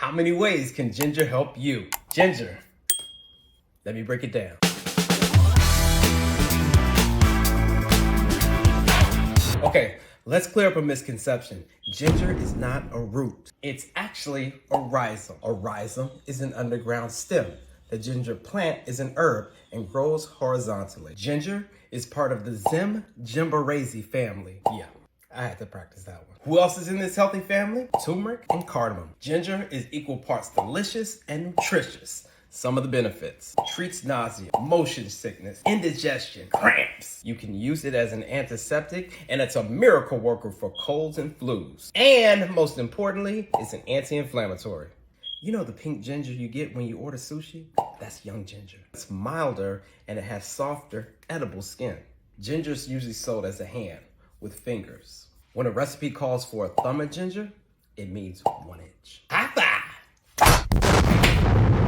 How many ways can ginger help you? Ginger. Let me break it down. Okay, let's clear up a misconception. Ginger is not a root. It's actually a rhizome. A rhizome is an underground stem. The ginger plant is an herb and grows horizontally. Ginger is part of the Zimgimberaceae family. Yeah, I had to practice that one. Who else is in this healthy family? Turmeric and cardamom. Ginger is equal parts delicious and nutritious. Some of the benefits: treats nausea, motion sickness, indigestion, cramps. You can use it as an antiseptic, and it's a miracle worker for colds and flus. And most importantly, it's an anti-inflammatory. You know the pink ginger you get when you order sushi? That's young ginger. It's milder and it has softer, edible skin. Ginger is usually sold as a hand with fingers. When a recipe calls for a thumb of ginger, it means 1 inch. High five!